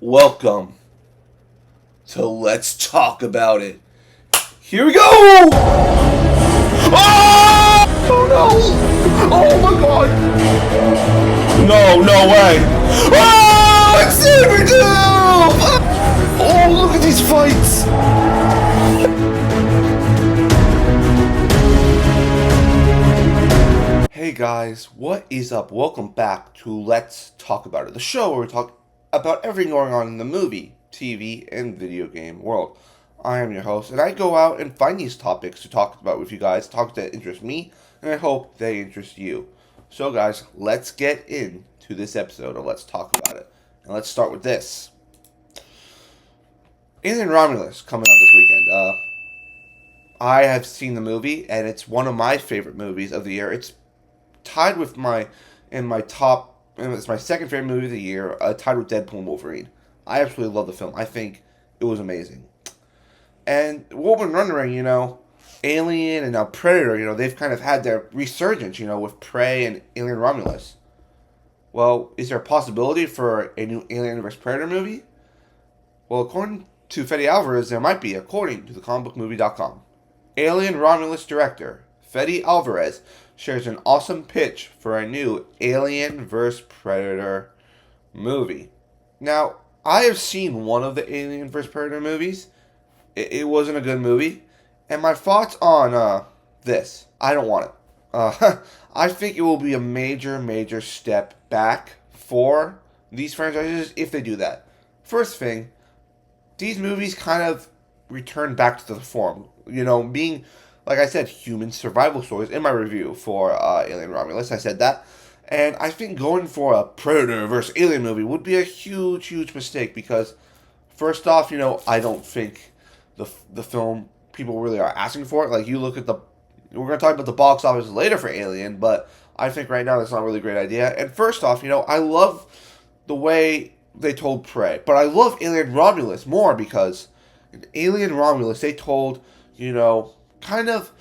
Welcome to Let's Talk About It. Here we go! Oh! Oh no! Oh my god! No way! Oh! It's Saber Tooth! Oh, look at these fights! Hey guys, what is up? Welcome back to Let's Talk About It, the show where we talk about everything going on in the movie, TV, and video game world. I am your host, and I go out and find these topics to talk about with you guys, topics that interest me, and I hope they interest you. So guys, let's get into this episode of Let's Talk About It. And let's start with this. Alien Romulus coming out this weekend. I have seen the movie, and it's one of my favorite movies of the year. It's tied with it's my second favorite movie of the year, tied with Deadpool and Wolverine. I absolutely love the film. I think it was amazing. And what we're wondering, Alien and now Predator, they've kind of had their resurgence, with Prey and Alien Romulus. Well, is there a possibility for a new Alien vs Predator movie? Well, according to Fede Alvarez, there might be, according to thecomicbookmovie.com. Alien Romulus director Fede Alvarez shares an awesome pitch for a new Alien vs Predator movie. Now, I have seen one of the Alien vs Predator movies. It wasn't a good movie. And my thoughts on this, I don't want it. I think it will be a major step back for these franchises if they do that. First thing, these movies kind of return back to the form. Being, like I said, human survival stories in my review for Alien Romulus. I said that. And I think going for a Predator versus Alien movie would be a huge mistake because, first off, I don't think the film people really are asking for it. Like, you look at we're going to talk about the box office later for Alien, but I think right now that's not really a great idea. And first off, I love the way they told Prey, but I love Alien Romulus more because in Alien Romulus they told, kind of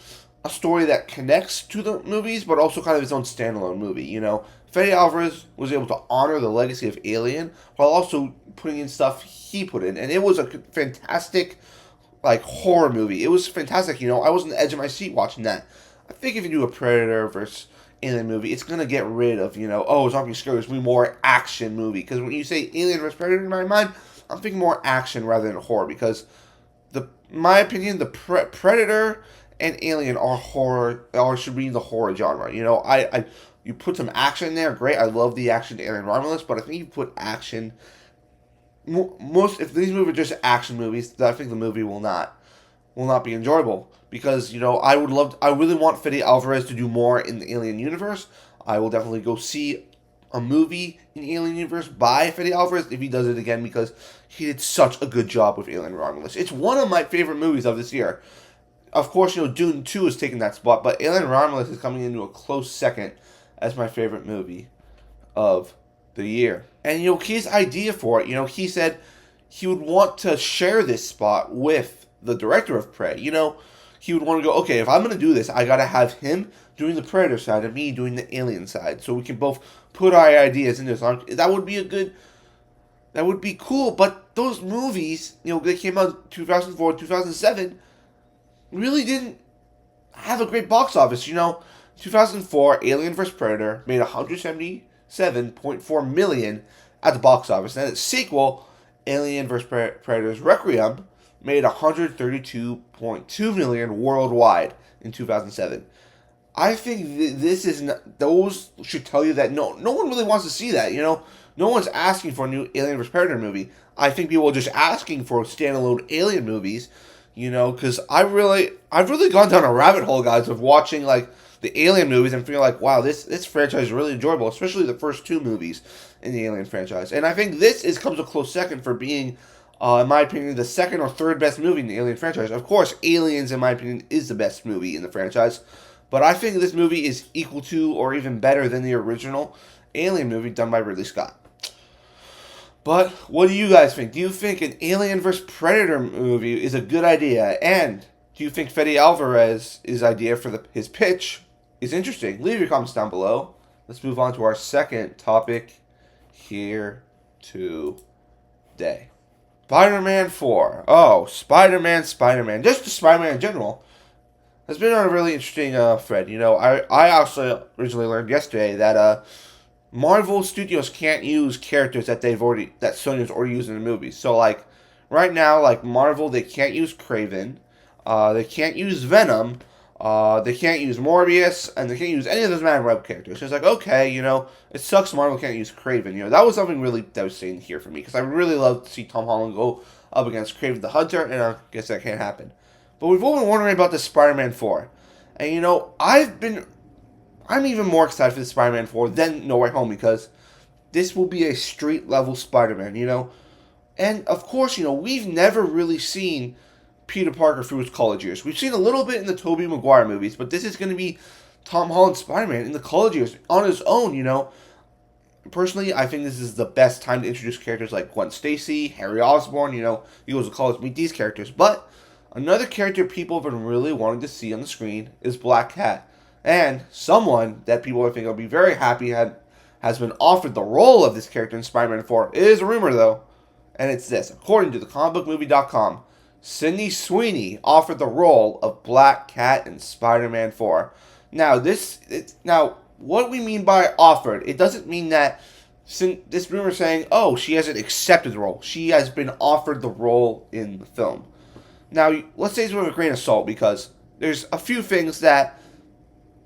a story that connects to the movies, but also kind of its own standalone movie. Fede Alvarez was able to honor the legacy of Alien while also putting in stuff he put in, and it was a fantastic, horror movie. It was fantastic. I was on the edge of my seat watching that. I think if you do a Predator versus Alien movie, it's gonna get rid of, it's not gonna be scary. It's gonna be more action movie. Because when you say Alien versus Predator in my mind, I'm thinking more action rather than horror. Because in my opinion, the Predator and Alien are horror, or should be in the horror genre. You put some action in there, great. I love the action to Alien Romulus, but I think you put action. If these movies are just action movies, I think the movie will not be enjoyable. Because I really want Fede Alvarez to do more in the Alien universe. I will definitely go see a movie in the Alien universe by Fede Alvarez if he does it again, because he did such a good job with Alien Romulus. It's one of my favorite movies of this year. Of course, Dune 2 is taking that spot, but Alien Romulus is coming into a close second as my favorite movie of the year. And his idea for it, he said he would want to share this spot with the director of Prey. He would want to go, okay, if I'm going to do this, I got to have him doing the Predator side and me doing the Alien side, so we can both put our ideas into this. That would be cool, but those movies, they came out in 2004, 2007, really didn't have a great box office. 2004, Alien vs. Predator made $177.4 million at the box office. And its sequel, Alien vs. Predator's Requiem, made $132.2 million worldwide in 2007. I think those should tell you that no one really wants to see that. No one's asking for a new Alien vs. Predator movie. I think people are just asking for standalone Alien movies. Because I've really gone down a rabbit hole, guys, of watching the Alien movies and feel like, wow, this franchise is really enjoyable, especially the first two movies in the Alien franchise. And I think this comes a close second for being, in my opinion, the second or third best movie in the Alien franchise. Of course, Aliens, in my opinion, is the best movie in the franchise, but I think this movie is equal to or even better than the original Alien movie done by Ridley Scott. But what do you guys think? Do you think an Alien vs. Predator movie is a good idea? And do you think Fede Alvarez's idea for his pitch is interesting? Leave your comments down below. Let's move on to our second topic here today. day. Spider-Man 4. Oh, Spider-Man. Just the Spider-Man in general has been on a really interesting thread. I also originally learned yesterday that Marvel Studios can't use characters that Sony's already used in the movies. So like right now, like Marvel, they can't use Kraven, they can't use Venom, they can't use Morbius, and they can't use any of those Madame Web characters. So it's like, okay, it sucks Marvel can't use Kraven. That was something really devastating here for me because I really love to see Tom Holland go up against Kraven the Hunter, and I guess that can't happen. But we've all been wondering about this Spider-Man 4. And I'm even more excited for the Spider-Man 4 than No Way Home because this will be a street-level Spider-Man, And, of course, we've never really seen Peter Parker through his college years. We've seen a little bit in the Tobey Maguire movies, but this is going to be Tom Holland's Spider-Man in the college years on his own. Personally, I think this is the best time to introduce characters like Gwen Stacy, Harry Osborn, he goes to college, meet these characters. But another character people have been really wanting to see on the screen is Black Cat. And someone that people I think will be very happy has been offered the role of this character in Spider-Man 4. It is a rumor, though. And it's this. According to thecomicbookmovie.com, Sydney Sweeney offered the role of Black Cat in Spider-Man 4. Now, what we mean by offered, it doesn't mean that this rumor is saying, oh, she hasn't accepted the role. She has been offered the role in the film. Now, let's say it's with a grain of salt because there's a few things that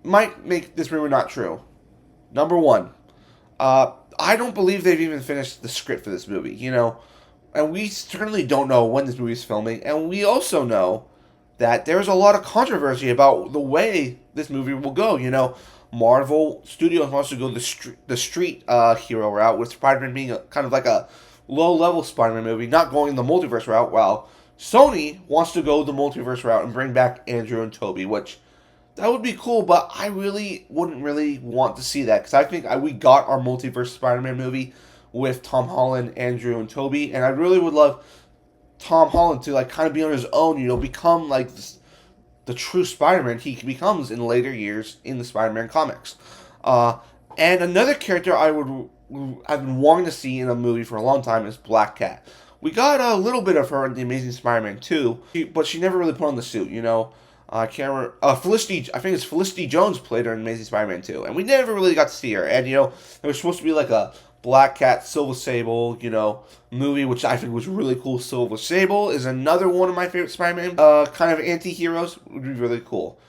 might make this rumor not true. Number one, I don't believe they've even finished the script for this movie, and we certainly don't know when this movie is filming, and we also know that there's a lot of controversy about the way this movie will go, Marvel Studios wants to go the street hero route, with Spider-Man being kind of like a low-level Spider-Man movie, not going the multiverse route, while Sony wants to go the multiverse route and bring back Andrew and Tobey, which that would be cool, but I really wouldn't really want to see that because I think we got our multiverse Spider-Man movie with Tom Holland, Andrew, and Tobey, and I really would love Tom Holland to kind of be on his own, become the true Spider-Man he becomes in later years in the Spider-Man comics. And another character I've been wanting to see in a movie for a long time is Black Cat. We got a little bit of her in The Amazing Spider-Man 2, but she never really put on the suit, I can't remember. I think it's Felicity Jones played her in Amazing Spider-Man 2. And we never really got to see her. And, there was supposed to be like a Black Cat, Silver Sable, movie, which I think was really cool. Silver Sable is another one of my favorite Spider-Man kind of anti-heroes. Would be really cool.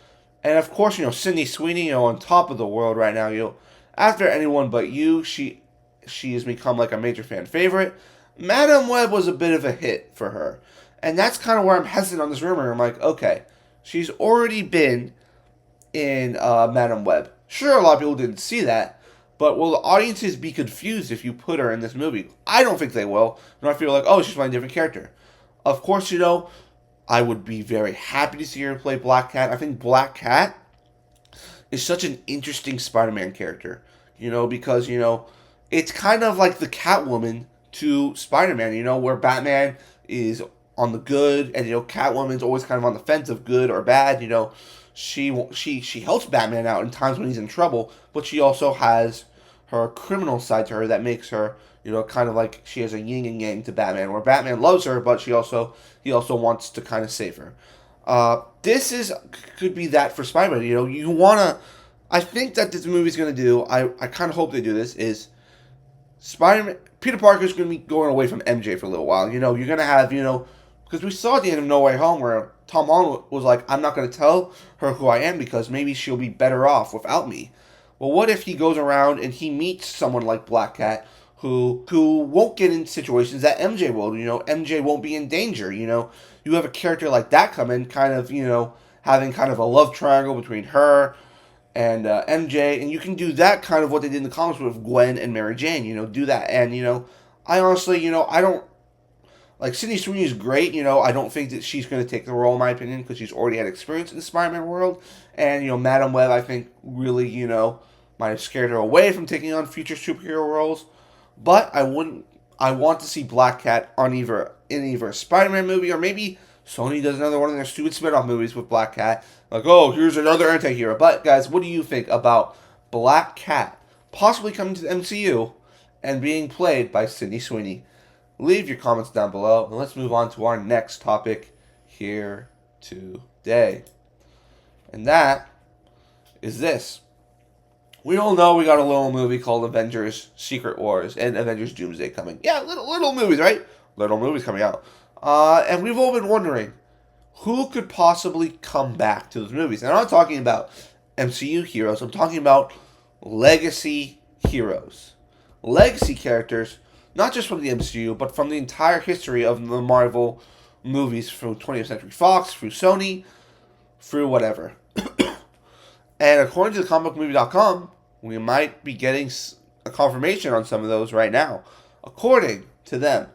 And, of course, Sydney Sweeney, on top of the world right now, after Anyone But You, she has become like a major fan favorite. Madame Web was a bit of a hit for her. And that's kind of where I'm hesitant on this rumor. I'm like, okay, she's already been in Madame Web. Sure, a lot of people didn't see that, but will the audiences be confused if you put her in this movie? I don't think they will. And I feel like, oh, she's playing a different character. Of course, I would be very happy to see her play Black Cat. I think Black Cat is such an interesting Spider-Man character, because, it's kind of like the Catwoman to Spider-Man, where Batman is on the good, and Catwoman's always kind of on the fence of good or bad. She helps Batman out in times when he's in trouble, but she also has her criminal side to her that makes her kind of like she has a yin and yang to Batman, where Batman loves her, but he also wants to kind of save her. This could be that for Spider-Man. I think that this movie's gonna do. I kind of hope they do this. Is Spider-Man Peter Parker's gonna be going away from MJ for a little while. You're gonna have because we saw at the end of No Way Home where Tom Holland was like, I'm not going to tell her who I am because maybe she'll be better off without me. Well, what if he goes around and he meets someone like Black Cat who won't get in situations that MJ will? MJ won't be in danger. You have a character like that come in, kind of, having kind of a love triangle between her and MJ, and you can do that kind of what they did in the comics with Gwen and Mary Jane. Do that, and I honestly, I don't. Like, Sydney Sweeney is great, I don't think that she's going to take the role, in my opinion, because she's already had experience in the Spider-Man world. And, Madame Web, I think, really, might have scared her away from taking on future superhero roles. But I want to see Black Cat in either a Spider-Man movie, or maybe Sony does another one of their stupid spin-off movies with Black Cat. Like, oh, here's another anti-hero. But, guys, what do you think about Black Cat possibly coming to the MCU and being played by Sydney Sweeney? Leave your comments down below, and let's move on to our next topic here today. And that is this. We all know we got a little movie called Avengers Secret Wars and Avengers Doomsday coming. Yeah, little movies, right? Little movies coming out. And we've all been wondering, who could possibly come back to those movies? And I'm not talking about MCU heroes. I'm talking about legacy heroes. Legacy characters, not just from the MCU, but from the entire history of the Marvel movies, from 20th Century Fox, through Sony, through whatever. And according to thecomicmovie.com, we might be getting a confirmation on some of those right now. According to them,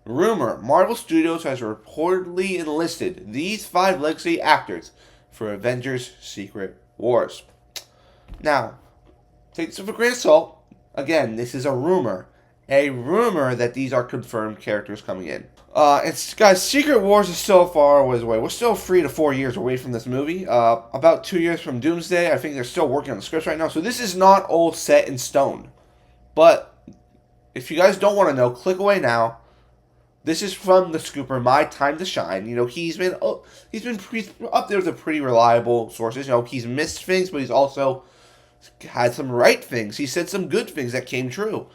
rumor, Marvel Studios has reportedly enlisted these 5 legacy actors for Avengers Secret Wars. Now, take this with a grain of salt. Again, this is a rumor. A rumor that these are confirmed characters coming in. And guys, Secret Wars is so far away. We're still 3 to 4 years away from this movie. About 2 years from Doomsday. I think they're still working on the scripts right now. So this is not all set in stone. But if you guys don't want to know, click away now. This is from the Scooper, My Time to Shine. You know, he's been up there with the pretty reliable sources. You know, he's missed things, but he's also had some right things. He said some good things that came true.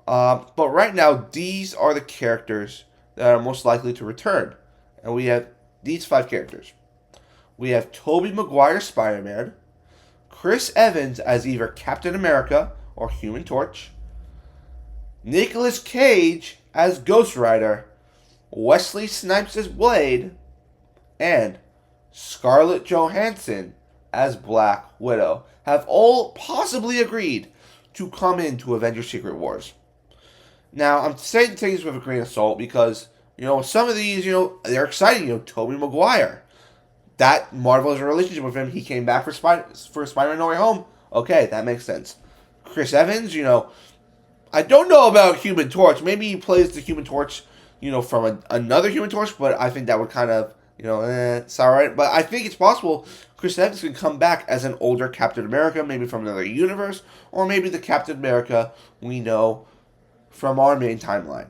But right now, these are the characters that are most likely to return. And we have these 5 characters. We have Tobey Maguire Spider-Man, Chris Evans as either Captain America or Human Torch, Nicolas Cage as Ghost Rider, Wesley Snipes as Blade, and Scarlett Johansson as Black Widow have all possibly agreed to come into Avengers Secret Wars. Now, I'm saying things with a grain of salt because, you know, some of these, you know, they're exciting. You know, Tobey Maguire. That Marvel has a relationship with him. He came back for Spider-Man No Way Home. Okay, that makes sense. Chris Evans, you know, I don't know about Human Torch. Maybe he plays the Human Torch, you know, from another Human Torch, but I think that would kind of, you know, it's alright. But I think it's possible Chris Evans can come back as an older Captain America, maybe from another universe, or maybe the Captain America we know from our main timeline.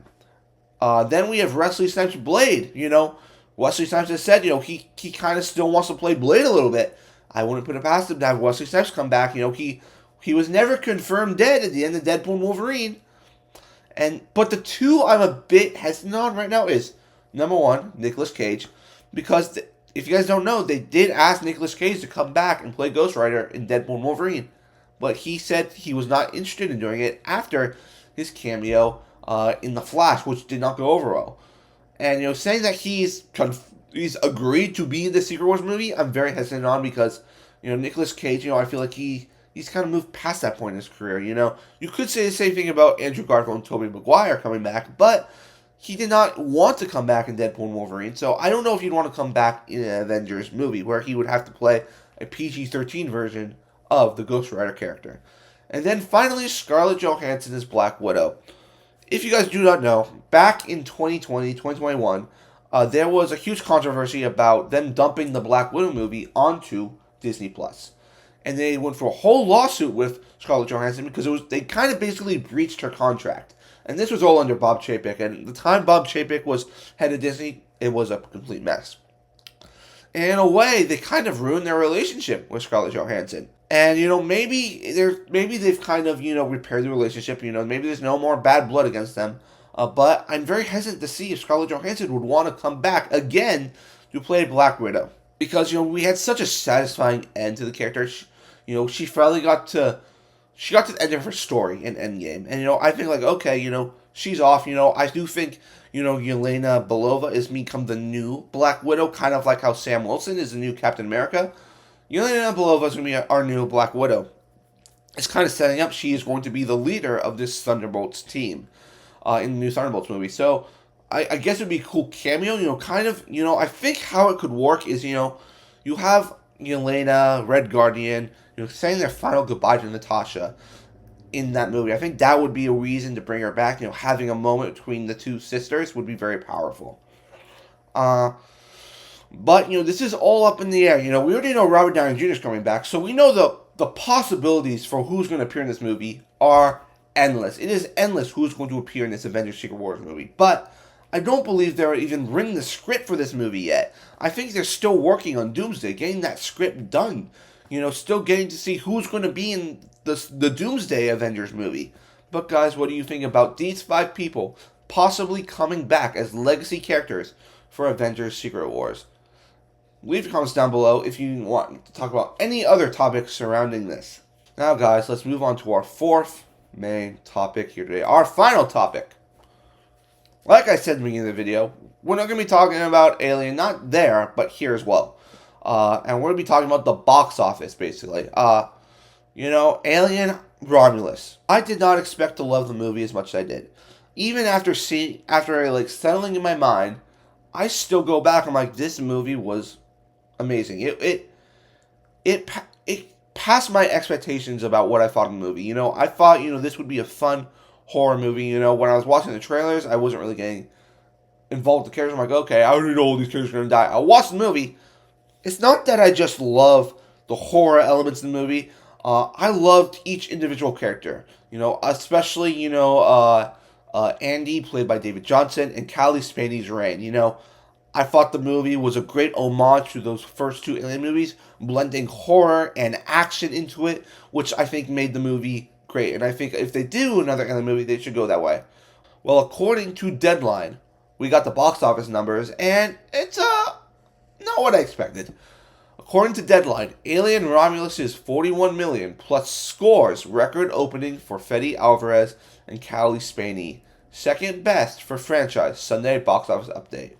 Then we have Wesley Snipes' Blade. You know, Wesley Snipes has said, you know, he kind of still wants to play Blade a little bit. I wouldn't put it past him to have Wesley Snipes come back. You know, he was never confirmed dead at the end of Deadpool and Wolverine. But the two I'm a bit hesitant on right now is, number one, Nicolas Cage. Because if you guys don't know, they did ask Nicolas Cage to come back and play Ghost Rider in Deadpool and Wolverine. But he said he was not interested in doing it after his cameo in The Flash, which did not go over well. And, you know, saying that he's agreed to be in the Secret Wars movie, I'm very hesitant on because, you know, Nicolas Cage, you know, I feel like he's kind of moved past that point in his career, you know. You could say the same thing about Andrew Garfield and Tobey Maguire coming back, but he did not want to come back in Deadpool and Wolverine, so I don't know if he'd want to come back in an Avengers movie where he would have to play a PG-13 version of the Ghost Rider character. And then finally, Scarlett Johansson as Black Widow. If you guys do not know, back in 2020, 2021, there was a huge controversy about them dumping the Black Widow movie onto Disney+. And they went for a whole lawsuit with Scarlett Johansson because they kind of basically breached her contract. And this was all under Bob Chapek. And the time Bob Chapek was head of Disney, it was a complete mess. And in a way, they kind of ruined their relationship with Scarlett Johansson. And, you know, maybe they've kind of, you know, repaired the relationship. You know, maybe there's no more bad blood against them. But I'm very hesitant to see if Scarlett Johansson would want to come back again to play Black Widow. Because, you know, we had such a satisfying end to the character. You know, she finally got to the end of her story in Endgame. And, you know, I think, like, okay, you know, she's off. You know, I do think, you know, Yelena Belova is become the new Black Widow, kind of like how Sam Wilson is the new Captain America. Yelena Belova is going to be our new Black Widow. It's kind of setting up she is going to be the leader of this Thunderbolts team in the new Thunderbolts movie. So, I guess it would be a cool cameo, you know, kind of, you know, I think how it could work is, you know, you have Yelena, Red Guardian, you know, saying their final goodbye to Natasha in that movie. I think that would be a reason to bring her back. You know, having a moment between the two sisters would be very powerful. But, you know, this is all up in the air. You know, we already know Robert Downey Jr. is coming back, so we know the possibilities for who's going to appear in this movie are endless. It is endless who's going to appear in this Avengers Secret Wars movie. But I don't believe they're even written the script for this movie yet. I think they're still working on Doomsday, getting that script done. Still getting to see who's going to be in the Doomsday Avengers movie. But guys, what do you think about these 5 people possibly coming back as legacy characters for Avengers Secret Wars? Leave your comments down below if you want to talk about any other topics surrounding this. Now guys, let's move on to our 4th main topic here today. Our final topic. Like I said in the beginning of the video, we're not going to be talking about Alien, not there, but here as well. And we're going to be talking about the box office, basically. Alien Romulus. I did not expect to love the movie as much as I did. Even after settling in my mind, I still go back and I'm like, this movie was amazing. It passed my expectations about what I thought of the movie. I thought, this would be a fun horror movie. When I was watching the trailers, I wasn't really getting involved with the characters. I'm like, okay, I already know all these characters are going to die. I watched the movie. It's not that I just love the horror elements in the movie. I loved each individual character. Especially, Andy, played by David Johnson, and Cally Spaney's Rain. I thought the movie was a great homage to those first 2 Alien movies, blending horror and action into it, which I think made the movie great. And I think if they do another Alien movie, they should go that way. Well, according to Deadline, we got the box office numbers, and it's not what I expected. According to Deadline, Alien Romulus is $41 million, plus scores record opening for Fede Alvarez and Cally Spaney. Second best for franchise Sunday box office update.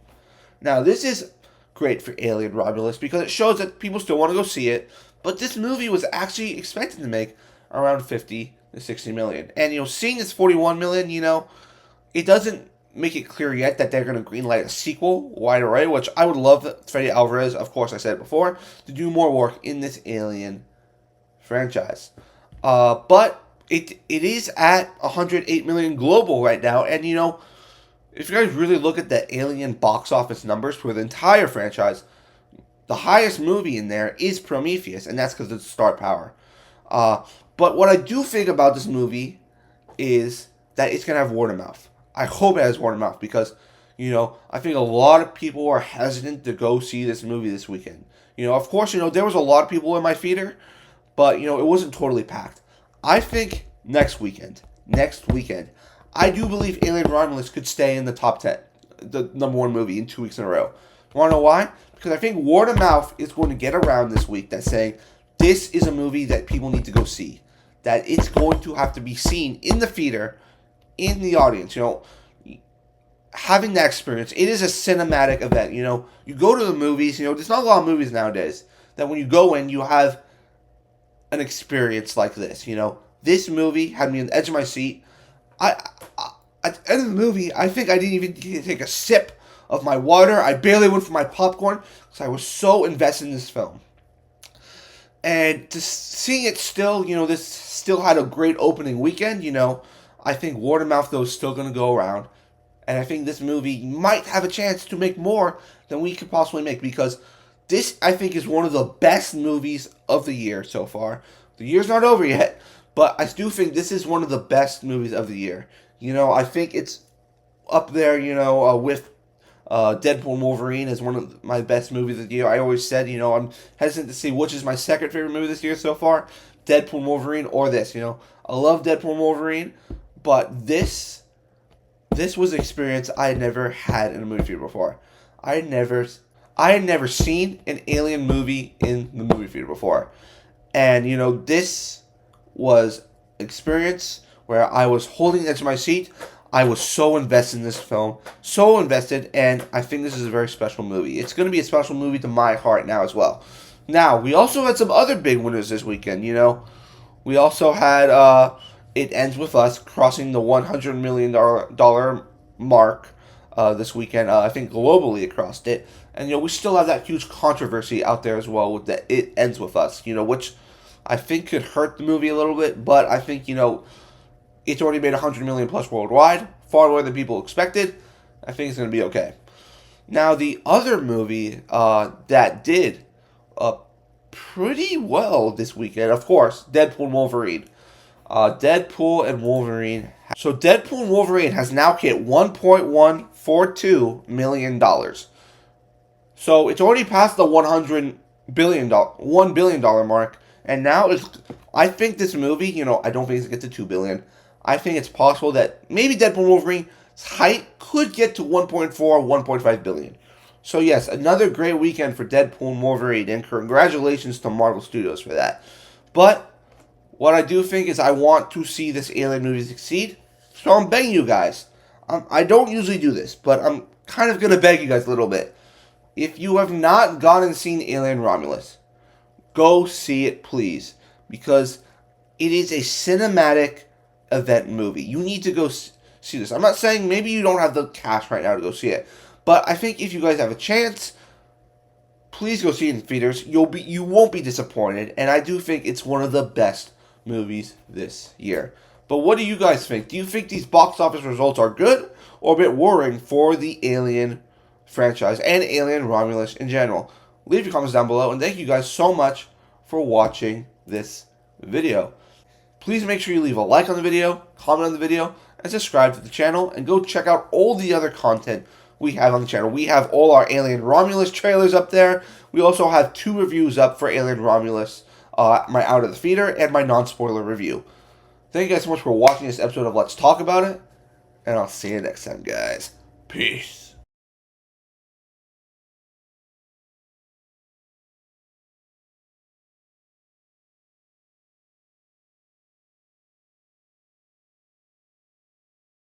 Now, this is great for Alien Romulus because it shows that people still want to go see it, but this movie was actually expected to make around 50 to 60 million. And, seeing this 41 million, it doesn't make it clear yet that they're going to greenlight a sequel right away, which I would love Fede Alvarez, of course I said it before, to do more work in this Alien franchise. But it is at 108 million global right now, and if you guys really look at the Alien box office numbers for the entire franchise, the highest movie in there is Prometheus, and that's because of the star power. But what I do think about this movie is that it's going to have word of mouth. I hope it has word of mouth because, I think a lot of people are hesitant to go see this movie this weekend. Of course, there was a lot of people in my theater, but, it wasn't totally packed. I think next weekend, I do believe Alien Romulus could stay in the top 10, the number 1 movie in 2 weeks in a row. Want to know why? Because I think word of mouth is going to get around this week that's saying this is a movie that people need to go see. That it's going to have to be seen in the theater, in the audience. Having that experience, it is a cinematic event. You go to the movies, there's not a lot of movies nowadays that when you go in, you have an experience like this. This movie had me on the edge of my seat. At the end of the movie, I think I didn't even take a sip of my water. I barely went for my popcorn because I was so invested in this film. And just seeing it still, this still had a great opening weekend. I think word of mouth, though, is still going to go around. And I think this movie might have a chance to make more than we could possibly make because this, I think, is one of the best movies of the year so far. The year's not over yet, but I do think this is one of the best movies of the year. I think it's up there, with Deadpool and Wolverine as one of my best movies of the year. I always said, I'm hesitant to see which is my second favorite movie this year so far, Deadpool and Wolverine or this. I love Deadpool and Wolverine, but this was an experience I had never had in a movie theater before. I had never seen an Alien movie in the movie theater before. And, this was an experience where I was holding the edge of my seat. I was so invested in this film. So invested, and I think this is a very special movie. It's going to be a special movie to my heart now as well. Now, we also had some other big winners this weekend, We also had It Ends With Us crossing the $100 million mark this weekend. I think globally it crossed it. And, we still have that huge controversy out there as well with the It Ends With Us, which I think could hurt the movie a little bit. But I think, it's already made $100 million plus worldwide, far more than people expected. I think it's going to be okay. Now, the other movie that did pretty well this weekend, of course, Deadpool and Wolverine. Deadpool and Wolverine. So Deadpool and Wolverine has now hit $1.142 million. So it's already past the $1 billion mark. And now I think this movie, I don't think it's going to get to $2 billion. I think it's possible that maybe Deadpool and Wolverine's height could get to 1.4, 1.5 billion. So yes, another great weekend for Deadpool and Wolverine, and congratulations to Marvel Studios for that. But what I do think is I want to see this Alien movie succeed, so I'm begging you guys. I don't usually do this, but I'm kind of going to beg you guys a little bit. If you have not gone and seen Alien Romulus, go see it, please, because it is a cinematic event movie. You need to go see this. I'm not saying maybe you don't have the cash right now to go see it, but I think if you guys have a chance, please go see it in theaters. You won't be disappointed, and I do think it's one of the best movies this year. But what do you guys think? Do you think these box office results are good or a bit worrying for the Alien franchise and Alien Romulus in general? Leave your comments down below, and thank you guys so much for watching this video. Please make sure you leave a like on the video, comment on the video, and subscribe to the channel, and go check out all the other content we have on the channel. We have all our Alien Romulus trailers up there. We also have 2 reviews up for Alien Romulus, my Out of the Theater and my non-spoiler review. Thank you guys so much for watching this episode of Let's Talk About It, and I'll see you next time, guys. Peace.